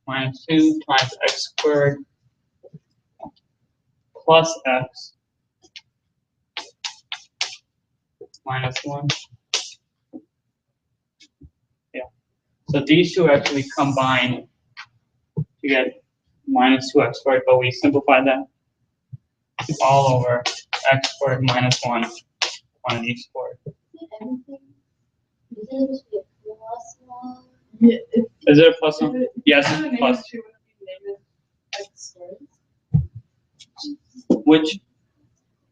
times x squared plus x minus 1. Yeah. So these two actually combine to get minus 2x squared, but we simplify that all over x squared minus 1 quantity squared. Everything? Isn't it just be a plus one? Yeah, Is it a plus 1? Yes, Instead of plus. negative 2, would it be negative x squared? Which,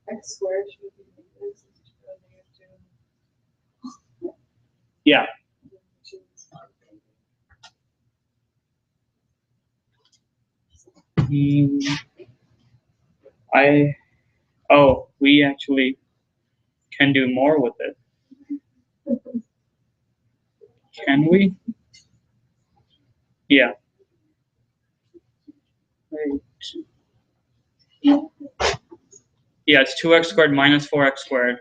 X squared should be negative since it's negative 2. yeah. We actually can do more with it. Can we? Yeah. Right. Yeah, it's 2x squared minus 4x squared.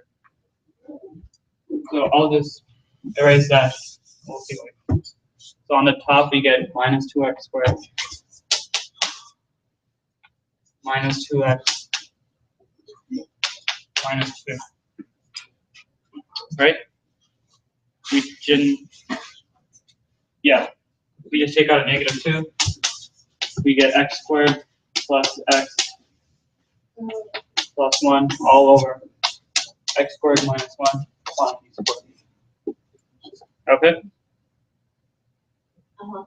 So I'll just erase that. We'll see what. So on the top we get minus 2x squared minus 2x minus 2. Right? We didn't. Yeah. We just take out a negative 2. We get x squared plus x plus 1 all over x squared minus 1 quantity squared. Okay? Uh-huh.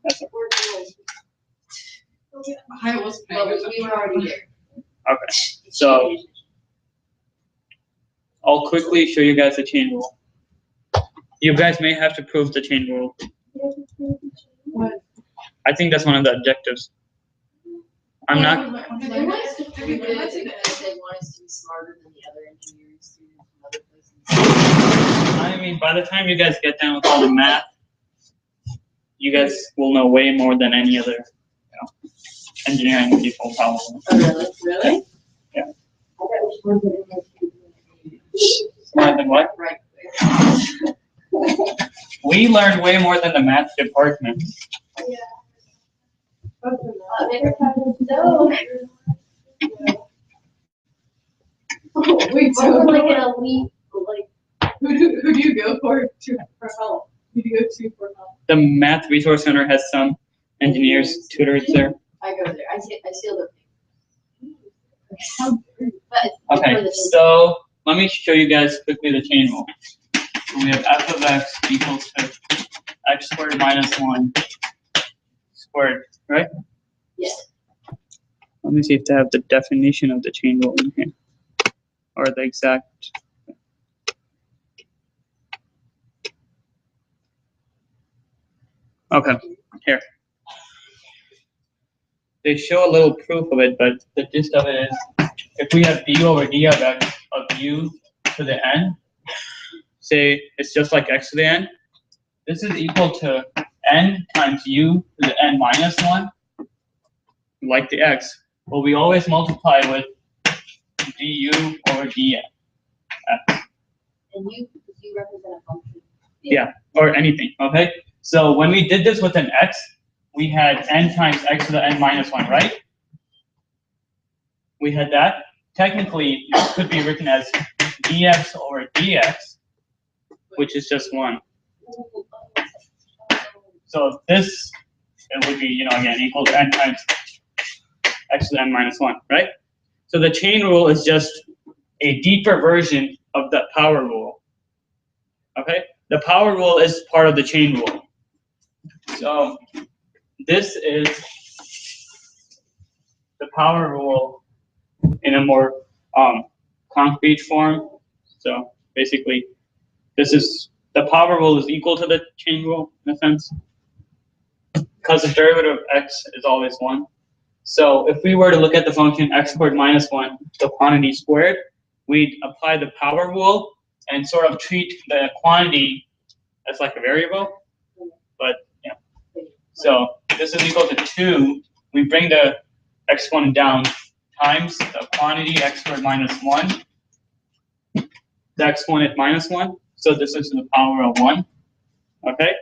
That's it. I was But we were already there. Okay. So I'll quickly show you guys the chain rule. You guys may have to prove the chain rule. What? I think that's one of the objectives. I'm not. It was pretty good because they want us to be smarter than the other engineering students from other places. I mean, by the time you guys get done with all the math, you guys will know way more than any other, engineering people probably. Oh, really? Really? Yeah. I bet we should put it More than what? right. We learned way more than the math department. Yeah. No. Wait, So so like an elite, like. who do you go for help? Who do you go to for help? The Math Resource Center has some engineers, tutors there. I go there. I steal their How things. But it's Okay, for the- so let me show you guys quickly the chain rule. So we have f of x equals to x squared minus 1 squared, right? Yes. Let me see if they have the definition of the chain rule in here, or the exact. Okay, here. They show a little proof of it, but the gist of it is, if we have d over d of x of u to the n, say it's just like x to the n, this is equal to n times u to the n minus 1, like the x. Well, we always multiply with du over dx. And you represent a function. Yeah, or anything, okay? So when we did this with an x, we had n times x to the n minus 1, right? We had that. Technically, this could be written as dx over dx, which is just 1. So this, it would be, again, equal to n times x to the n minus 1, right? So the chain rule is just a deeper version of the power rule, okay? The power rule is part of the chain rule. So this is the power rule in a more concrete form. So basically, this is the power rule is equal to the chain rule in a sense, because the derivative of x is always 1. So if we were to look at the function x squared minus 1, the quantity squared, we'd apply the power rule and sort of treat the quantity as like a variable. But yeah, so this is equal to 2. We bring the exponent down times the quantity x squared minus 1. The exponent minus 1. So this is to the power of 1. Okay?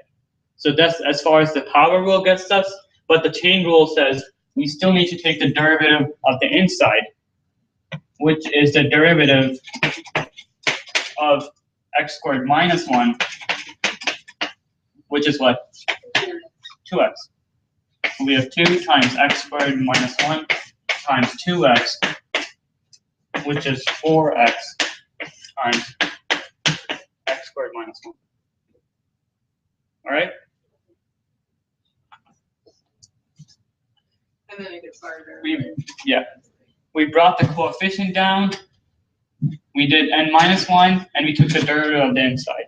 So that's as far as the power rule gets us. But the chain rule says we still need to take the derivative of the inside, which is the derivative of x squared minus 1, which is what? 2x. We have 2 times x squared minus 1 times 2x, which is 4x times x squared minus 1. All right? And then it gets harder. We brought the coefficient down. We did n minus 1, and we took the derivative of the inside.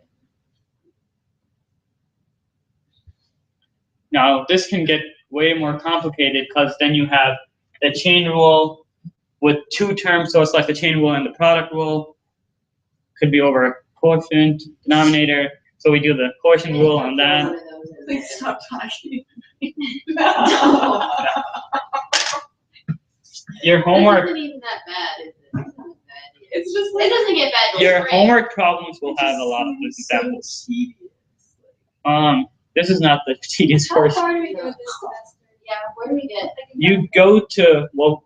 Now, this can get way more complicated because then you have the chain rule with 2 terms, so it's like the chain rule and the product rule. Could be over quotient, denominator. So we do the quotient rule on that. Please stop talking. Your It homework, isn't even that bad, is it? It's not that bad. It's just It like doesn't get bad. till your spring. homework problems will have a lot of those so examples. tedious. This is not the tedious How portion. far do we go this semester? Yeah, where do we get? You go to, well,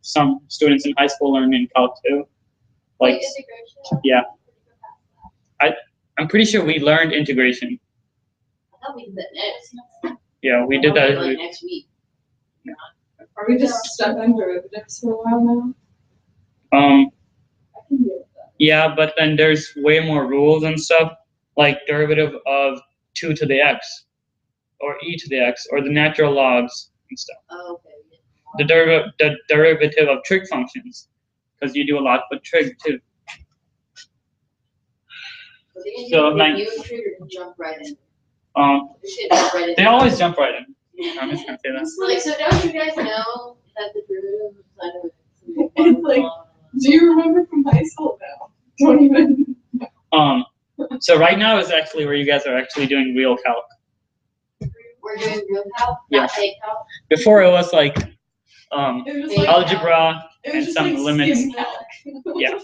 some students in high school learn in Cal 2. Like, integration? yeah. I'm pretty sure we learned integration. I thought we did that next. Yeah, we did that. Like next week. Are we just stuck on derivatives for a while now? Um, I can deal with that. yeah, but then there's way more rules and stuff, like derivative of 2 to the x, or e to the x, or the natural logs and stuff. Oh, okay. The derivative of trig functions, because you do a lot with trig too. So, like- you and Trigger can jump right in. We should jump right in. They always jump right in. I'm just gonna say that. Like, so don't you guys know that the derivative of sine of x It's like- Do you remember from high school now? Don't even. So right now is actually where you guys are actually doing real calc. we're doing real calc, Yeah. not fake calc. Before it was like It was Hey, like algebra. it was and just some like limits. skim calc. Yeah.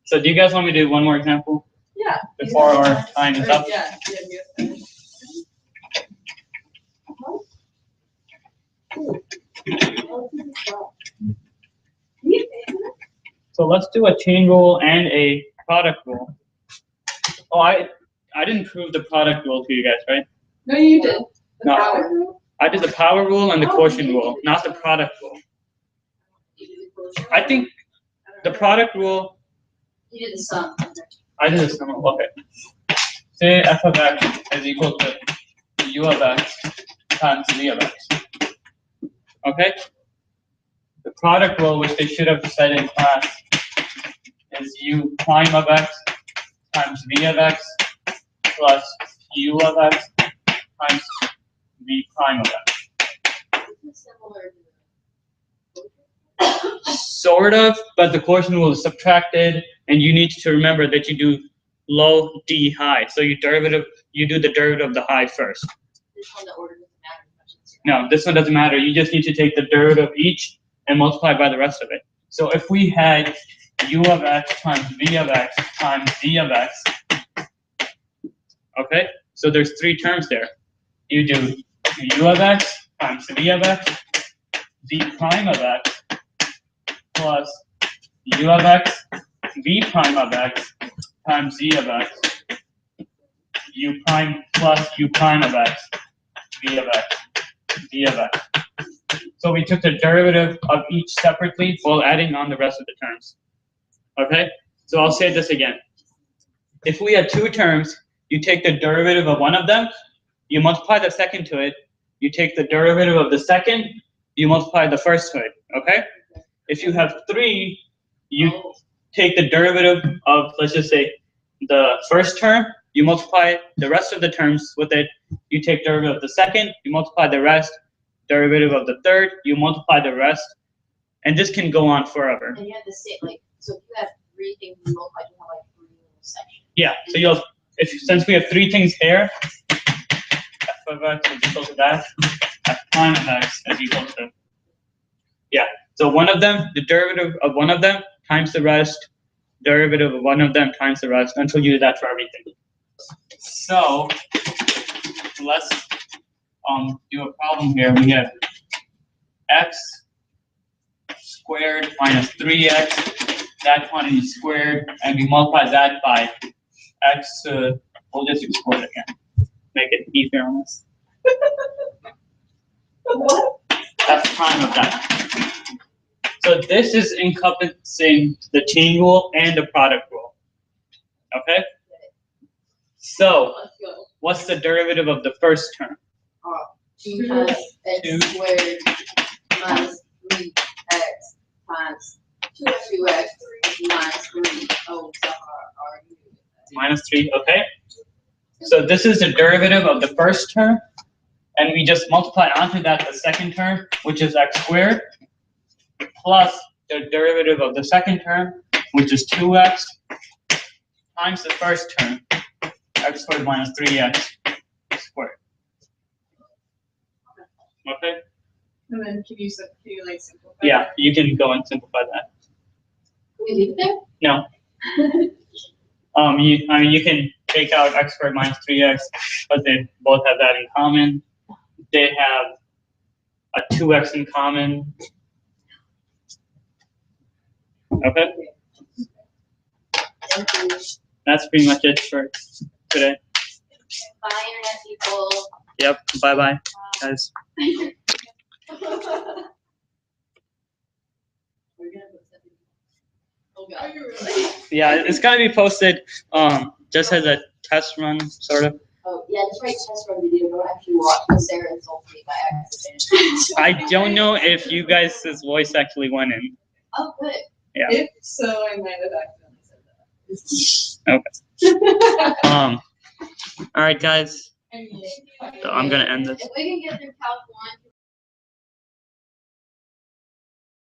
So do you guys want me to do one more example Yeah. before our time is up? Yeah. So let's do a chain rule and a product rule. Oh, I didn't prove the product rule to you guys, right? No, you did. The No. power rule? I did the power rule and the Oh, quotient you rule, did. not the product rule. You did the quotient. I think the product rule, You did the sum. I did this number, okay. Say f of x is equal to u of x times v of x. Okay? The product rule, which they should have said in class, is u prime of x times v of x plus u of x times v prime of x. This is similar to the Sort of, but the quotient rule is subtracted, and you need to remember that you do low d high. So you do the derivative of the high first. this one, the order doesn't matter much. No, this one doesn't matter. You just need to take the derivative of each and multiply by the rest of it. So if we had u of x times v of x times d of x, okay? So there's 3 terms there. You do u of x times v of x, v prime of x, plus u of x, v prime of x, times z of x, u prime plus u prime of x, v of x, d of x. So we took the derivative of each separately while adding on the rest of the terms. Okay? So I'll say this again. If we had 2 terms, you take the derivative of one of them, you multiply the second to it, you take the derivative of the second, you multiply the first to it. Okay? If you have 3, you take the derivative of, let's just say, the first term, you multiply the rest of the terms with it, you take derivative of the second, you multiply the rest, derivative of the third, you multiply the rest, and this can go on forever. And you have the same, like, so if you have 3 things you multiply, you have like section. Yeah, so since we have three things here, f of x is equal to that, f prime of x is equal to, yeah. So one of them, the derivative of one of them times the rest, derivative of one of them times the rest, until you do that for everything. So let's do a problem here. We have x squared minus 3x, that quantity squared, and we multiply that by x, we'll just do squared again. Make it easier on us. That's prime of that. So this is encompassing the chain rule and the product rule. Okay? So Let's go. what's the derivative of the first term? 2 times Two. x squared minus 3x times 2x minus 3. Oh, sorry. Minus 3, okay? So this is the derivative of the first term, and we just multiply onto that the second term, which is x squared, plus the derivative of the second term, which is 2x, times the first term, x squared minus 3x squared. Okay? And then can you like simplify? Yeah, that? you can go and simplify that. Can we leave it there? No. You can take out x squared minus 3x, but they both have that in common. They have a 2x in common. Okay? Thank you. That's pretty much it for today. Bye, internet people. Yep, bye-bye, guys. We're gonna put something. Oh god. Are you really? Yeah, it's gonna be posted, just as a test run, sort of. Oh, yeah, just write test run video. Don't actually watch when Sarah insults me by accident. I don't know if you guys' voice actually went in. Oh, good. Yeah. If so, I might have accidentally said Okay. that. All right, guys. I mean, I'm gonna end this. If we can get through Calc 1,